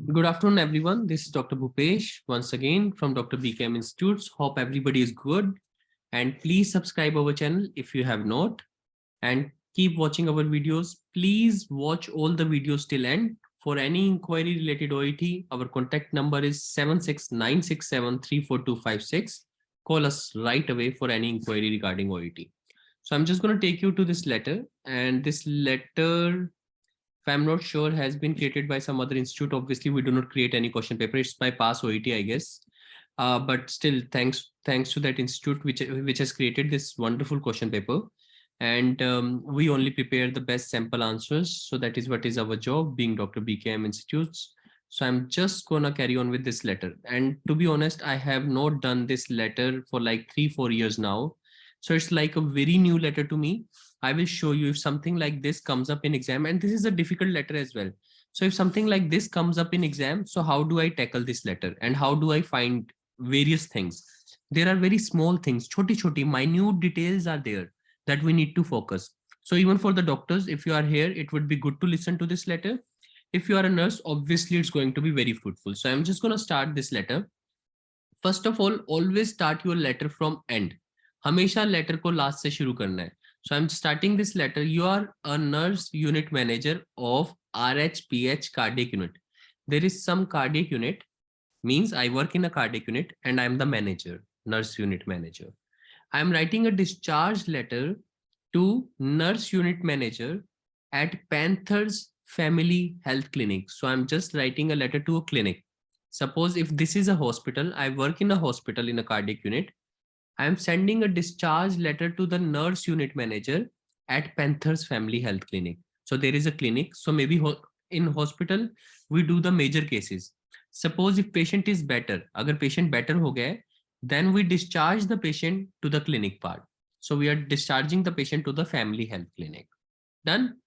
Good afternoon, everyone. This is Dr. Bhupesh once again from Dr. BKM Institutes. Hope everybody is good. And please subscribe our channel if you have not. And keep watching our videos. Please watch all the videos till end. For any inquiry related OET, our contact number is 76967342256. Call us right away for any inquiry regarding OET. So I'm just going to take you to this letter, and this letter, if I'm not sure, has been created by some other institute. Obviously, we do not create any question paper. It's by pass OET, I guess. But still, thanks to that institute which has created this wonderful question paper. And we only prepare the best sample answers. So that is what is our job, being Dr. BKM Institutes. So I'm just gonna carry on with this letter. And to be honest, I have not done this letter for like 3-4 years now. So it's like a very new letter to me. I will show you if something like this comes up in exam, and this is a difficult letter as well. So if something like this comes up in exam, so how do I tackle this letter and how do I find various things? There are very small things, choti, minute details are there that we need to focus. So even for the doctors, if you are here, it would be good to listen to this letter. If you are a nurse, obviously it's going to be very fruitful. So I'm just going to start this letter. First of all, always start your letter from end. हमेशा letter को last से शुरू करना है. So I'm starting this letter. You are a nurse unit manager of RHPH cardiac unit. There is some cardiac unit, means I work in a cardiac unit and I'm the manager, nurse unit manager. I'm writing a discharge letter to nurse unit manager at Panthers Family Health Clinic. So I'm just writing a letter to a clinic. Suppose if this is a hospital, I work in a hospital in a cardiac unit. I am sending a discharge letter to the nurse unit manager at Panthers Family Health Clinic. So there is a clinic. So maybe in hospital, we do the major cases. Suppose if patient is better, agar patient better ho gaya, then we discharge the patient to the clinic part. So we are discharging the patient to the family health clinic. Done.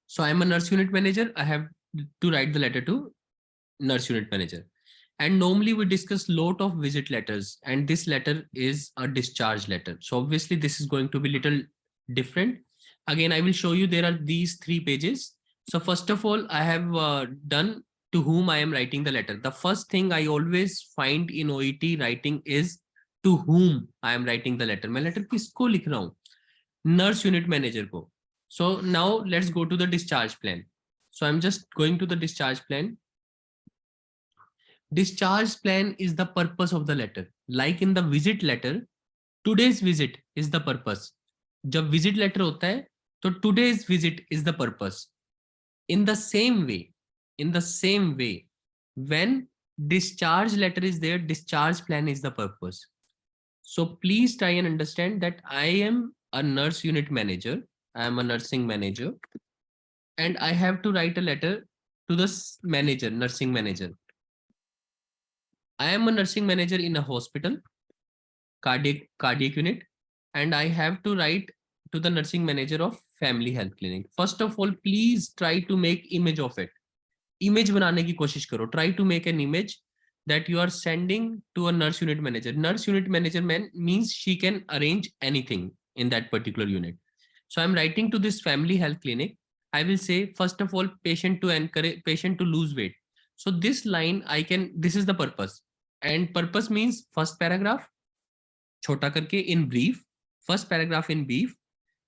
So I'm a nurse unit manager. I have to write the letter to nurse unit manager. And normally we discuss lot of visit letters, and this letter is a discharge letter. So obviously this is going to be little different. Again, I will show you there are these 3 pages. So first of all, I have done to whom I am writing the letter. The first thing I always find in OET writing is to whom I am writing the letter. मैं letter किसको लिख रहा हूँ? Nurse unit manager को. So now let's go to the discharge plan. So I'm just going to the discharge plan. Discharge plan is the purpose of the letter. Like in the visit letter, today's visit is the purpose. जब visit letter होता है, तो today's visit is the purpose. In the same way, when discharge letter is there, discharge plan is the purpose. So please try and understand that I am a nurse unit manager. I am a nursing manager, and I have to write a letter to the manager, nursing manager. I am a nursing manager in a hospital, cardiac unit, and I have to write to the nursing manager of family health clinic. First of all, please try to make image of it. Image बनाने की कोशिश करो. Try to make an image that you are sending to a nurse unit manager. Nurse unit manager means she can arrange anything in that particular unit. So I'm writing to this family health clinic. I will say, first of all, patient to encourage patient to lose weight. So this line this is the purpose. And purpose means first paragraph, chota karke in brief, first paragraph in brief,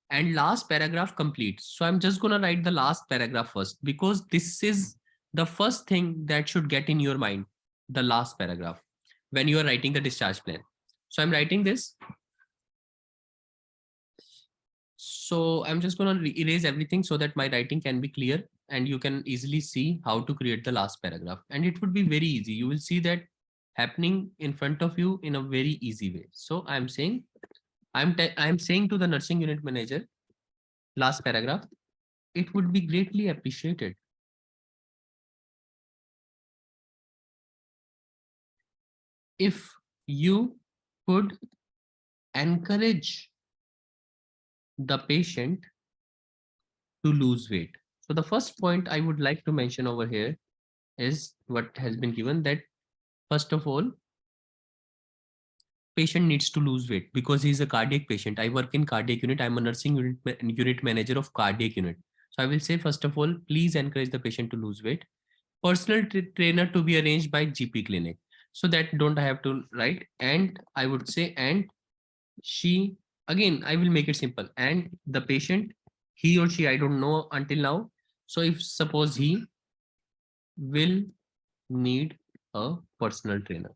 and last paragraph complete. So I'm just gonna write the last paragraph first, because this is the first thing that should get in your mind, the last paragraph, when you are writing the discharge plan. So I'm writing this. So I'm just going to erase everything so that my writing can be clear and you can easily see how to create the last paragraph. And it would be very easy. You will see that happening in front of you in a very easy way. So I'm saying to the nursing unit manager, last paragraph, it would be greatly appreciated if you could encourage the patient to lose weight. So the first point I would like to mention over here is what has been given, that first of all, patient needs to lose weight because he is a cardiac patient. I work in cardiac unit. I'm a nursing unit manager of cardiac unit. So I will say, first of all, please encourage the patient to lose weight. personal trainer to be arranged by GP clinic. So that don't I have to write, and I would say, and she, again I will make it simple, and the patient, he or she, I don't know until now. So if suppose he will need a personal trainer.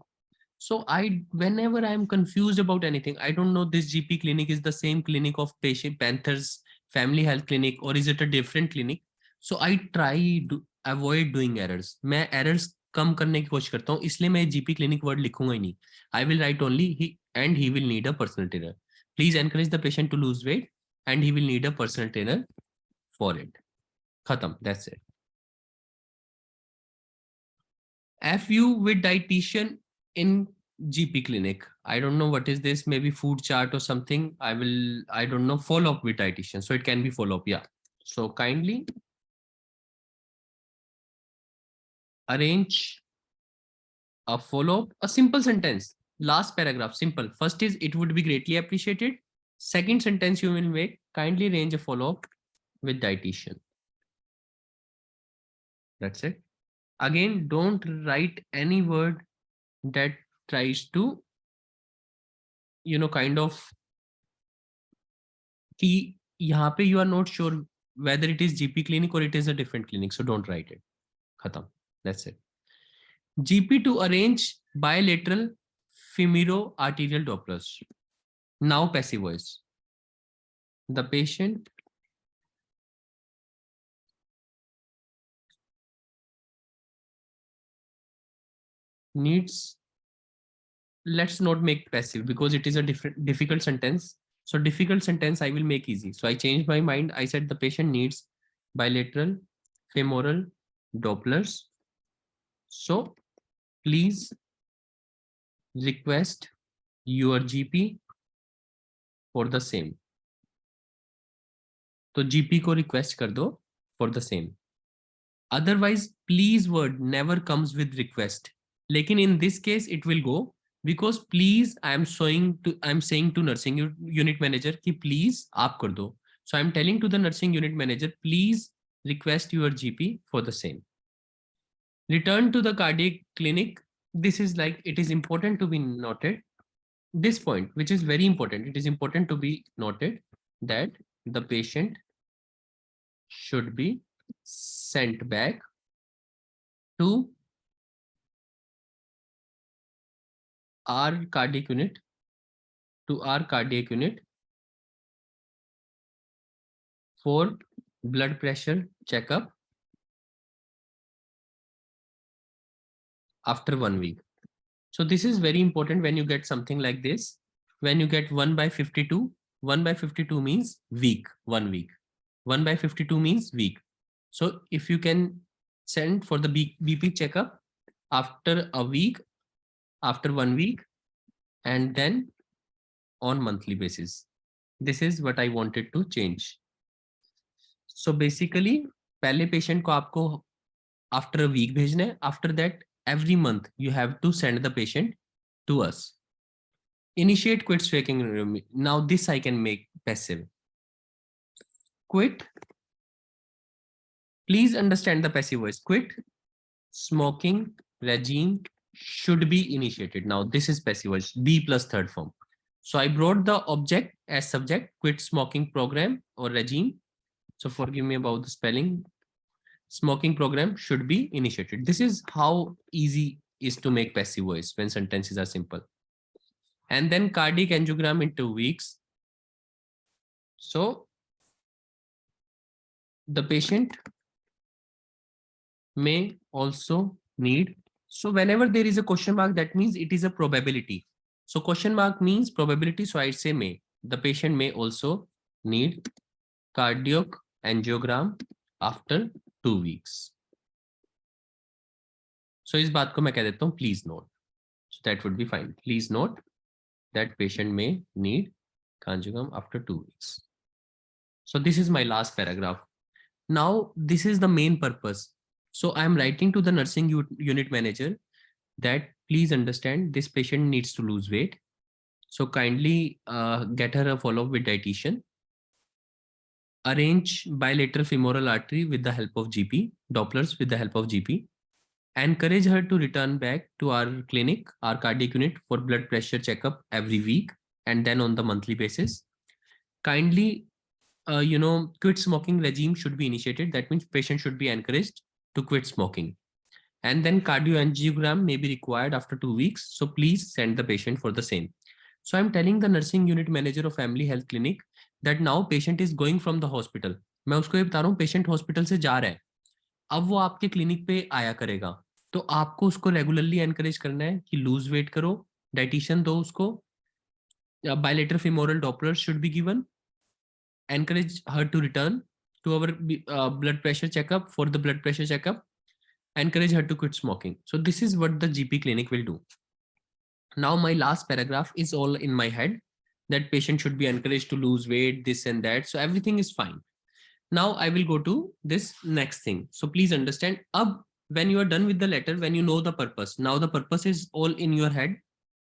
So I, whenever I'm confused about anything, I don't know this GP clinic is the same clinic of patient Panthers family health clinic or is it a different clinic. So I try to avoid doing errors. मैं errors कम करने की कोशिश करता हूँ, इसलिए मैं GP clinic word लिखूंगा ही नहीं. I will write only he and he will need a personal trainer. Please encourage the patient to lose weight and he will need a personal trainer for it. खत्म. That's it. FU with dietitian in GP clinic. I don't know what is this, maybe food chart or something. I don't know, follow up with dietitian. So it can be follow up. Yeah. So kindly arrange a follow up, a simple sentence, last paragraph, simple. First is it would be greatly appreciated. Second sentence you will make, kindly arrange a follow up with dietitian. That's it. Again, don't write any word that tries to, kind of कि यहाँ पे you are not sure whether it is GP clinic or it is a different clinic, so don't write it. खत्म. That's it. GP to arrange bilateral femoroarterial Dopplers. Now passive voice. The patient needs, let's not make passive because it is a difficult sentence. So difficult sentence I will make easy. So I changed my mind. I said the patient needs bilateral femoral Dopplers. So please request your GP for the same. तो GP को request कर दो for the same. Otherwise, please word never comes with request. लेकिन in this case it will go because please I'm saying to nursing unit manager कि please आप कर दो. So I'm telling to the nursing unit manager, please request your GP for the same. Return to the cardiac clinic. This is like, it is important to be noted. This point, which is very important, it is important to be noted that the patient should be sent back to our cardiac unit, for blood pressure checkup after 1 week. So this is very important when you get something like this. When you get 1/52, 1/52 means week, 1 week. 1/52 means week. So if you can send for the BP checkup after a week, after 1 week, and then on monthly basis. This is what I wanted to change. So basically, पहले patient को आपको after a week भेजना है. After that, every month you have to send the patient to us. Initiate quit smoking. Now this I can make passive. Quit. Please understand the passive voice. Quit smoking regime should be initiated. Now this is passive voice. Be plus third form. So I brought the object as subject, quit smoking program or regime. So forgive me about the spelling. Smoking program should be initiated. This is how easy is to make passive voice when sentences are simple. And then cardiac angiogram in 2 weeks. So the patient may also need. So whenever there is a question mark, that means it is a probability. So question mark means probability. So I say may. The patient may also need cardiac angiogram after 2 weeks. So इस बात को मैं कह देता हूँ please note. So that would be fine. Please note that patient may need angiogram after 2 weeks. So this is my last paragraph. Now this is the main purpose. So I am writing to the nursing unit manager that please understand this patient needs to lose weight. So kindly get her a follow-up with dietitian. Arrange bilateral femoral artery with the help of GP, Dopplers with the help of GP. Encourage her to return back to our clinic, our cardiac unit, for blood pressure checkup every week and then on the monthly basis. Kindly, quit smoking regime should be initiated. That means patient should be encouraged to quit smoking. And then cardioangiogram may be required after 2 weeks. So please send the patient for the same. So I'm telling the nursing unit manager of family health clinic that now patient is going from the hospital. मैं उसको ये बता रहा हूँ patient hospital से जा रहा है, अब वो आपके क्लिनिक पे आया करेगा, तो आपको उसको रेगुलरली एनकरेज करना है कि लूज वेट करो, डाइटिशियन दो उसको, bilateral femoral Doppler should be given, encourage her to return to our blood pressure checkup for the blood pressure checkup, encourage her to quit smoking. So this is what the GP clinic will do. Now my last paragraph is all in my head, that patient should be encouraged to lose weight, this and that. So everything is fine. Now I will go to this next thing. So please understand, when you are done with the letter, when you know the purpose, now the purpose is all in your head.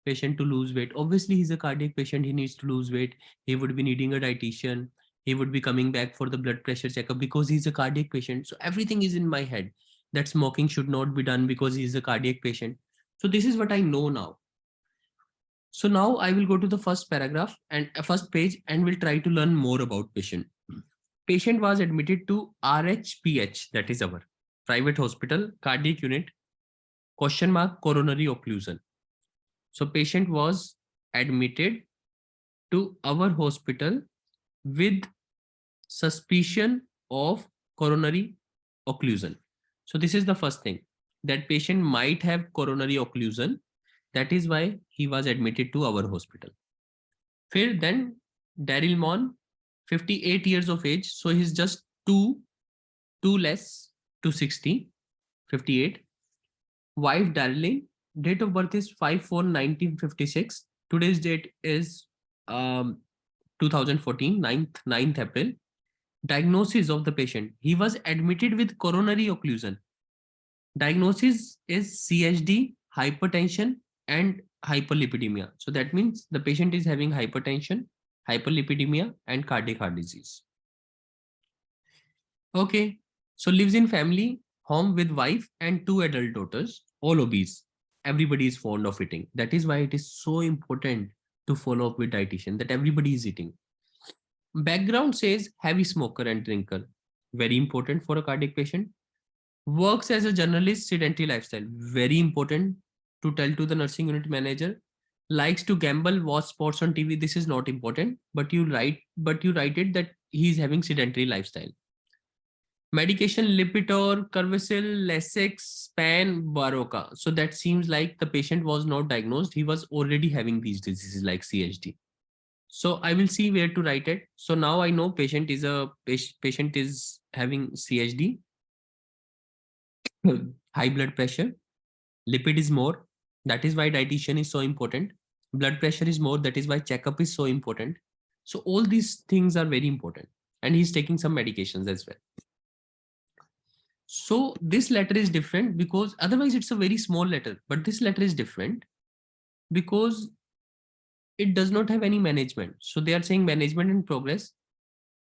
Patient to lose weight. Obviously, he's a cardiac patient. He needs to lose weight. He would be needing a dietitian. He would be coming back for the blood pressure checkup because he's a cardiac patient. So everything is in my head, that smoking should not be done because he's a cardiac patient. So this is what I know now. So now I will go to the first paragraph and first page and will try to learn more about patient. Patient was admitted to RHPH, that is our private hospital, cardiac unit, question mark, coronary occlusion. So patient was admitted to our hospital with suspicion of coronary occlusion. So this is the first thing, that patient might have coronary occlusion. That is why he was admitted to our hospital. Then Darryl Mahn, 58 years of age. So he's just two less to 60, 58. Wife Darlene, date of birth is 5/4/1956. Today's date is 2014, 9th April. Diagnosis of the patient, he was admitted with coronary occlusion. Diagnosis is CHD, hypertension, and hyperlipidemia. So that means the patient is having hypertension, hyperlipidemia, and cardiac heart disease. Okay, so lives in family home with wife and 2 adult daughters, all obese. Everybody is fond of eating. That is why it is so important to follow up with dietitian, that everybody is eating. Background says heavy smoker and drinker. Very important for a cardiac patient. Works as a journalist, sedentary lifestyle. Very important to tell to the nursing unit manager. Likes to gamble, watch sports on TV. This is not important, but you write it that he is having sedentary lifestyle. Medication, Lipitor, Carvacil, Lasix, Span, Baroka. So that seems like the patient was not diagnosed. He was already having these diseases like CHD. So I will see where to write it. So now I know patient is having CHD, high blood pressure, lipid is more. That is why dietitian is so important. Blood pressure is more. That is why checkup is so important. So all these things are very important. And he's taking some medications as well. So this letter is different because otherwise it's a very small letter, but this letter is different because it does not have any management. So they are saying management in progress,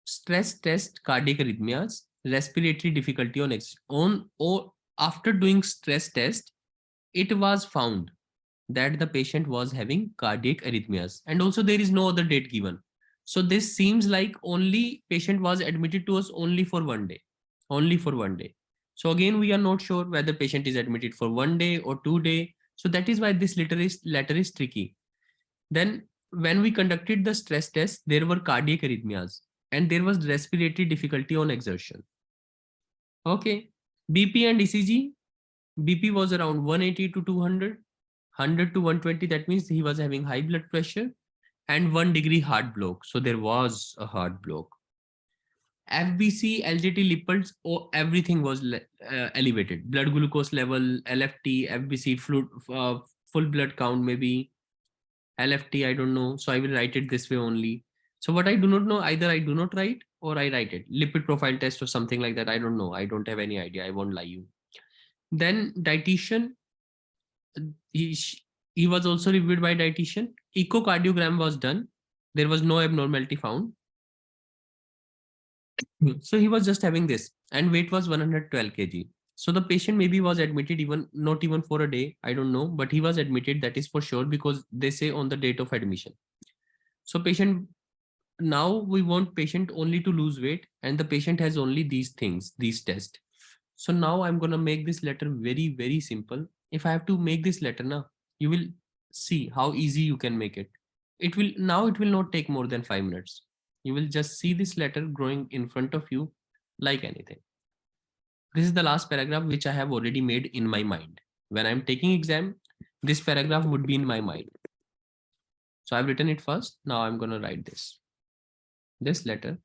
stress test, cardiac arrhythmias, respiratory difficulty or after doing stress test, it was found that the patient was having cardiac arrhythmias, and also there is no other date given. So this seems like only patient was admitted to us only for 1 day, only for 1 day. So again, we are not sure whether patient is admitted for 1 day or 2 day. So that is why this letter is tricky. Then when we conducted the stress test, there were cardiac arrhythmias and there was respiratory difficulty on exertion. Okay. BP and ECG, BP was around 180 to 200, 100 to 120. That means he was having high blood pressure and 1 degree heart block. So there was a heart block. FBC, LGT, lipids, everything was elevated. Blood glucose level, LFT, FBC, full blood count, maybe LFT, I don't know. So I will write it this way only. So what I do not know, either I do not write or I write it. Lipid profile test or something like that. I don't know. I don't have any idea. I won't lie you. Then dietitian, he was also reviewed by dietitian. Echocardiogram was done. There was no abnormality found. So he was just having this and weight was 112 kg. So the patient maybe was admitted even not even for a day, I don't know, but he was admitted, that is for sure, because they say on the date of admission. So patient, now we want patient only to lose weight, and the patient has only these things, these tests. So now I'm going to make this letter very, very simple. If I have to make this letter now, you will see how easy you can make it. It will not take more than 5 minutes. You will just see this letter growing in front of you like anything. This is the last paragraph which I have already made in my mind. When I'm taking exam, this paragraph would be in my mind. So I've written it first. Now I'm going to write this. This letter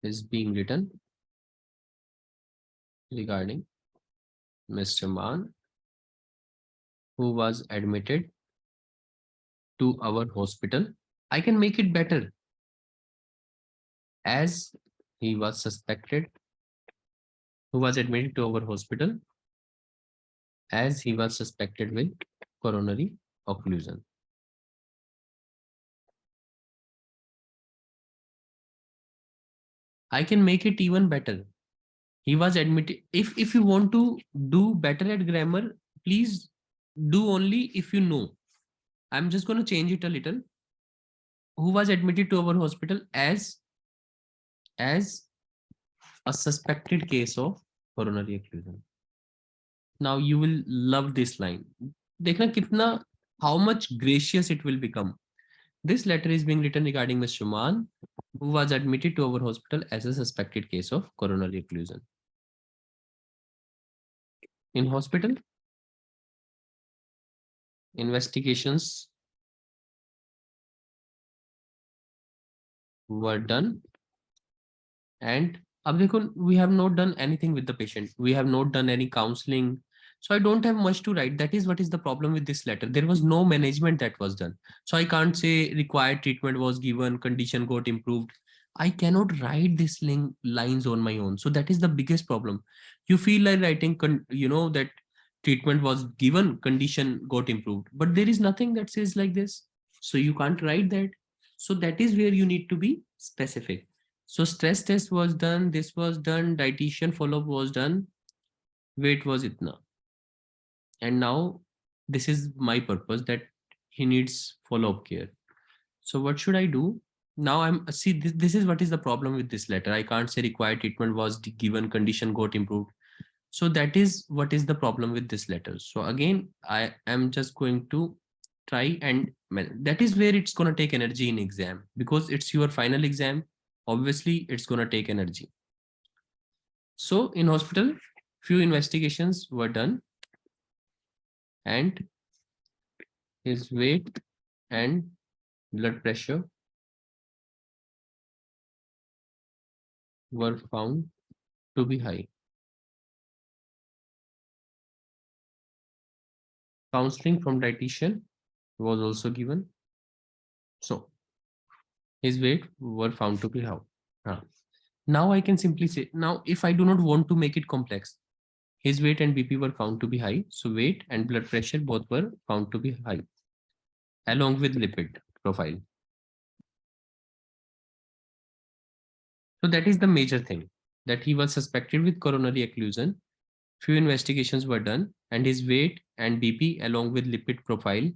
is being written regarding Mr. Mann, who was admitted to our hospital. I can make it better, as he was suspected, who was admitted to our hospital, as he was suspected with coronary occlusion. I can make it even better. He was admitted. If you want to do better at grammar, please do only if you know. I'm just going to change it a little. Who was admitted to our hospital as a suspected case of coronary occlusion. Now you will love this line. देखना कितना, how much gracious it will become. This letter is being written regarding Mr. Mann, who was admitted to our hospital as a suspected case of coronary occlusion. In hospital, investigations were done, and अब देखो, we have not done anything with the patient. We have not done any counseling. So I don't have much to write. That is what is the problem with this letter. There was no management that was done. So I can't say required treatment was given, condition got improved. I cannot write this lines on my own. So that is the biggest problem. You feel like writing, that treatment was given, condition got improved, but there is nothing that says like this. So you can't write that. So that is where you need to be specific. So stress test was done, this was done, dietitian follow-up was done, weight was itna. And now this is my purpose, that he needs follow-up care. So what should I do? Now this is what is the problem with this letter. I can't say required treatment was given, condition got improved. So that is what is the problem with this letter. So again, I am just going to try, and that is where it's going to take energy in exam, because it's your final exam. Obviously it's going to take energy. So in hospital, few investigations were done, and his weight and blood pressure were found to be high. Counseling from dietitian was also given. So his weight were found to be high. Now I can simply say, now if I do not want to make it complex, his weight and BP were found to be high. So weight and blood pressure both were found to be high, along with lipid profile. So that is the major thing, that he was suspected with coronary occlusion. Few investigations were done, and his weight and BP along with lipid profile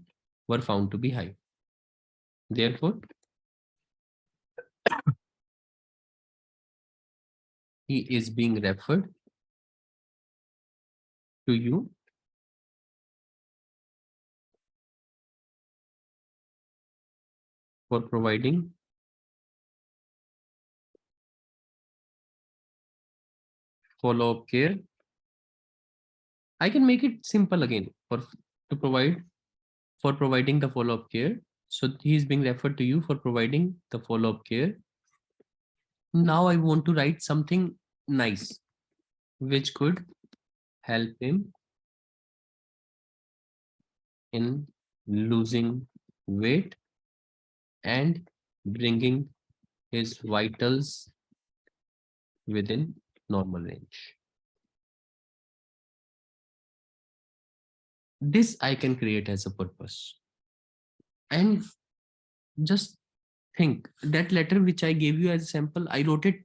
were found to be high. Therefore, he is being referred to you for providing follow-up care. I can make it simple again, for providing the follow-up care. So he is being referred to you for providing the follow-up care. Now I want to write something nice, which could help him in losing weight and bringing his vitals within normal range. This I can create as a purpose. And just think, that letter which I gave you as a sample, I wrote it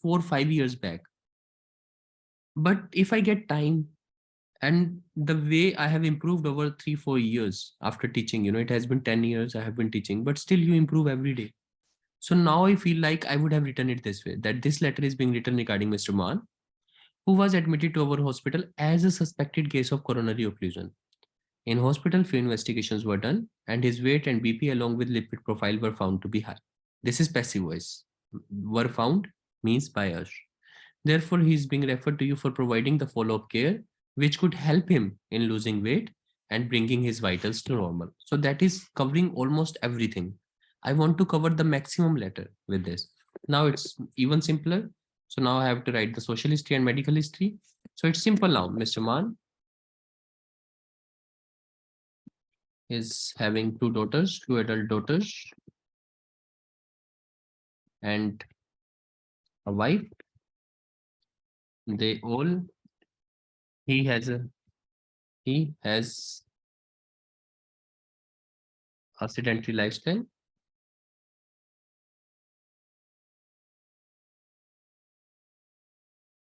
4 or 5 years back. But if I get time, and the way I have improved over 3 4 years after teaching, it has been 10 years I have been teaching, but still you improve every day. So now I feel like I would have written it this way, that this letter is being written regarding Mr. Mann, who was admitted to our hospital as a suspected case of coronary occlusion. In hospital, few investigations were done, and his weight and BP along with lipid profile were found to be high. This is passive voice. Were found means by us. Therefore, he is being referred to you for providing the follow-up care, which could help him in losing weight and bringing his vitals to normal. So that is covering almost everything. I want to cover the maximum letter with this. Now it's even simpler. So now I have to write the social history and medical history. So it's simple now. Mr. Mann is having two daughters, two adult daughters, and a wife. They all he has a he has a sedentary lifestyle,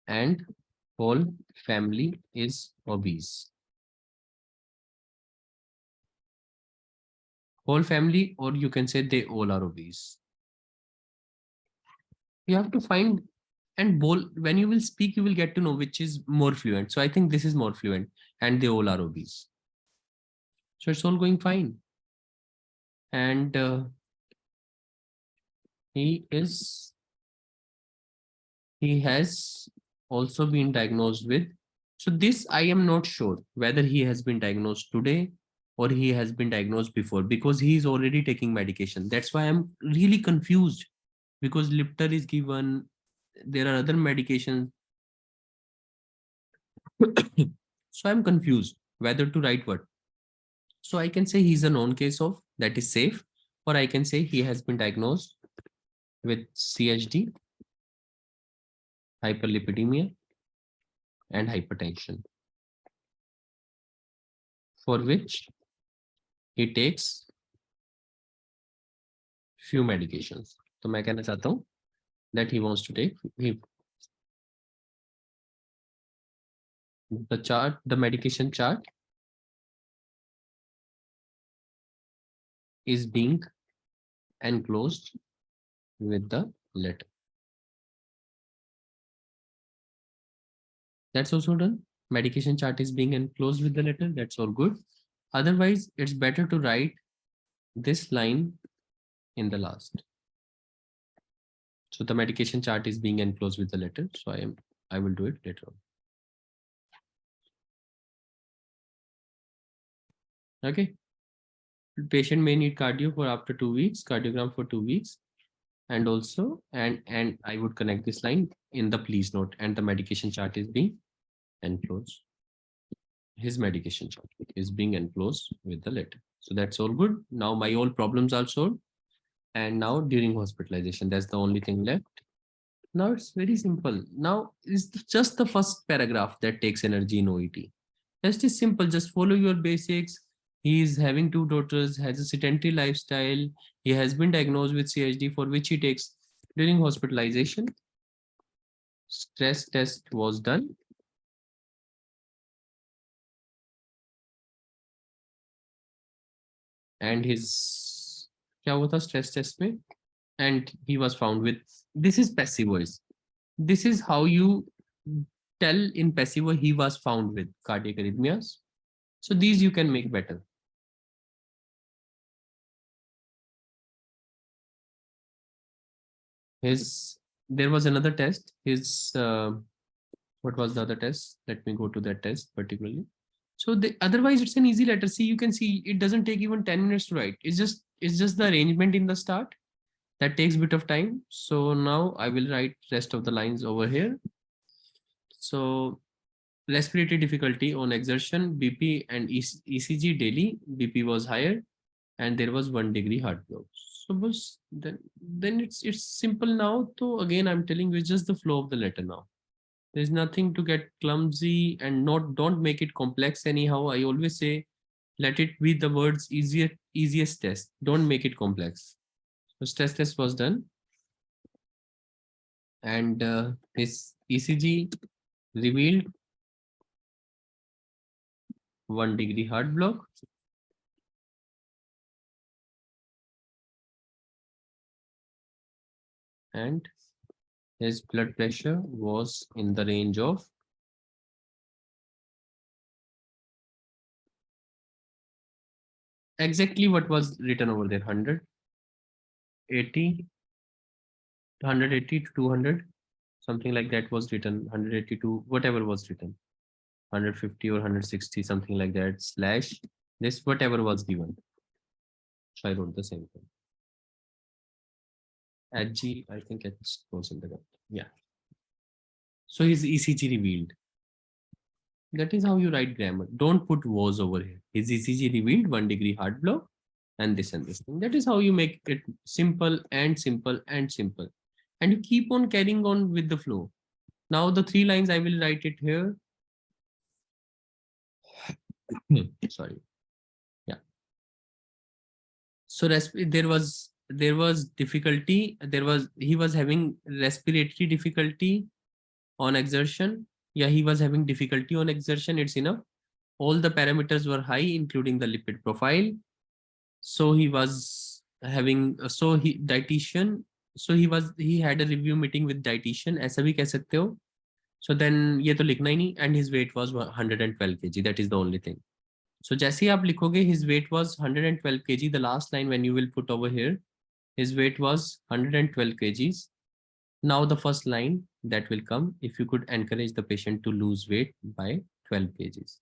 and whole family is obese. Whole family, or you can say they all are obese. You have to find and bowl when you will speak, you will get to know which is more fluent. So I think this is more fluent, and they all are obese. So it's all going fine. And he is he has also been diagnosed with. So this I am not sure whether he has been diagnosed today or he has been diagnosed before, because he is already taking medication. That's why I'm really confused, because Lipter is given. There are other medications. So I'm confused whether to write what. So I can say he's a known case of that is safe, or I can say he has been diagnosed with CHD, hyperlipidemia, and hypertension, for which he takes few medications. तो मैं कहना चाहता हूँ that he wants to take the medication chart is being enclosed with the letter. That's also done. Medication chart is being enclosed with the letter. That's all good. Otherwise, it's better to write this line in the last. So the medication chart is being enclosed with the letter. So I will do it later on. Okay. Patient may need cardio for after 2 weeks, cardiogram for 2 weeks. And also, and I would connect this line in the please note, and the medication chart is being enclosed. His medication chart is being enclosed with the letter. So that's all good. Now my all problems are solved. And now during hospitalization, that's the only thing left. Now it's very simple. Now it's just the first paragraph that takes energy in OET. Just is simple. Just follow your basics. He is having two daughters, has a sedentary lifestyle. He has been diagnosed with CHD, for which he takes during hospitalization. Stress test was done. And his क्या हुआ था stress test में? And he was found with, this is passive voice. This is how you tell in passive voice he was found with cardiac arrhythmias. So these you can make better. There was another test. What was the other test? Let me go to that test particularly. So otherwise it's an easy letter. See, you can see it doesn't take even 10 minutes to write. It's just the arrangement in the start that takes a bit of time. So now I will write rest of the lines over here. So respiratory difficulty on exertion, BP and ECG daily. BP was higher, and there was 1 degree heart block. So then it's simple now. So again, I'm telling you, it's just the flow of the letter now. There's nothing to get clumsy, and don't make it complex anyhow. I always say, let it be the words easiest test. Don't make it complex. So stress test was done, and his ECG revealed 1 degree heart block and his blood pressure was in the range of exactly what was written over there, 180 to 200, something like that was written, 180 to whatever was written, 150 or 160, something like that, slash this, whatever was given. So I wrote the same thing. At G, I think it goes in the gut. Yeah. So his ECG revealed. That is how you write grammar. Don't put was over here. His ECG revealed 1 degree heart block and this and this thing. That is how you make it simple and simple and simple. And you keep on carrying on with the flow. Now the 3 lines, I will write it here. Sorry. Yeah. So there was difficulty. He was having respiratory difficulty on exertion. Yeah, he was having difficulty on exertion. It's enough. All the parameters were high, including the lipid profile. So he was having dietitian. So he had a review meeting with dietitian. ऐसा भी कह सकते हो. So then ये तो लिखना ही नहीं. And his weight was 112 kg. That is the only thing. So जैसे ही आप लिखोगे, his weight was 112 kg. The last line when you will put over here, his weight was 112 kgs. Now the first line that will come, if you could encourage the patient to lose weight by 12 kgs.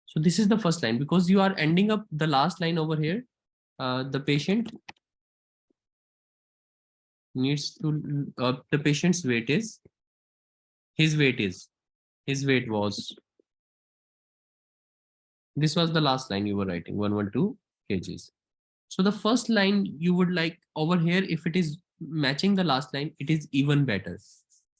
So this is the first line, because you are ending up the last line over here. The patient needs to, the patient's weight is, his weight was, this was the last line you were writing, 112 kgs. So the first line you would like over here, if it is matching the last line, it is even better.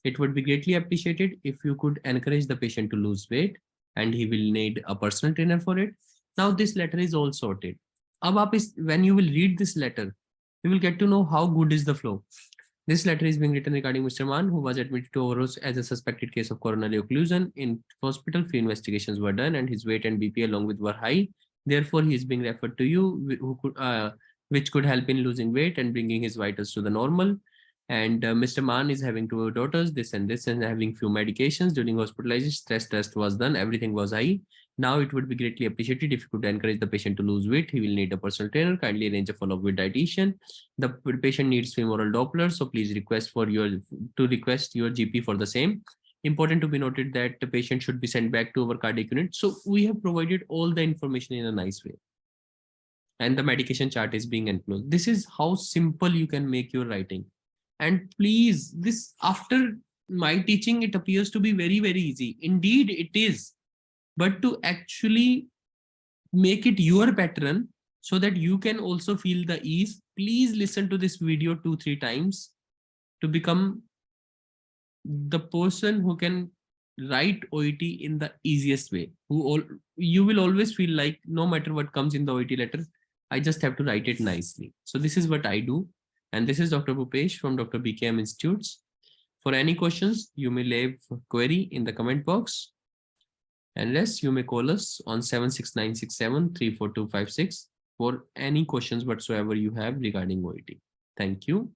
It would be greatly appreciated if you could encourage the patient to lose weight, and he will need a personal trainer for it. Now this letter is all sorted. When you will read this letter, you will get to know how good is the flow. This letter is being written regarding Mr. Mann, who was admitted to Overose as a suspected case of coronary occlusion. In hospital, few investigations were done, and his weight and BP along with were high. Therefore, he is being referred to you, which could help in losing weight and bringing his vitals to the normal. And Mr. Mann is having 2 daughters, this, and having few medications. During hospitalization, stress test was done, everything was high. Now it would be greatly appreciated if you could encourage the patient to lose weight. He will need a personal trainer. Kindly arrange a follow-up with dietitian. The patient needs femoral Doppler, so please request your GP for the same. Important to be noted that the patient should be sent back to our cardiac unit. So we have provided all the information in a nice way. And the medication chart is being enclosed. This is how simple you can make your writing. And please, this, after my teaching, it appears to be very, very easy. Indeed, it is. But to actually make it your pattern so that you can also feel the ease, please listen to this video 2-3 times to become the person who can write OET in the easiest way. You will always feel like no matter what comes in the OET letter, I just have to write it nicely. So this is what I do. And this is Dr. Bhupesh from Dr. BKM Institutes. For any questions, you may leave a query in the comment box. Unless you may call us on 76967 34256 for any questions whatsoever you have regarding OET. Thank you.